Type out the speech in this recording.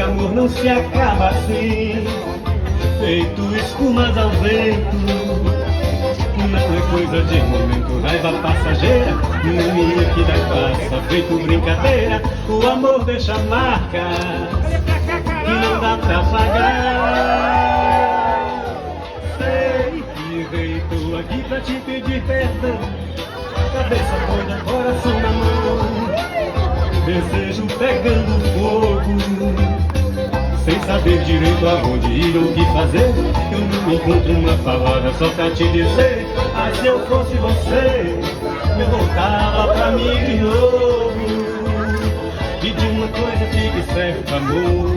amor não se acaba assim, feito espumas ao vento. Não é coisa de momento, raiva passageira, menina que dá passa, feito brincadeira. O amor deixa marcas que não dá pra apagar. Sei que rei, tô aqui pra te pedir perdão, cabeça doida, coração na mão, desejo pegando fogo, sem saber direito aonde ir ou o que fazer. Eu não encontro uma palavra só pra te dizer. Mas se eu fosse você, eu voltava pra mim de novo. Pedir uma coisa, fique certo, amor,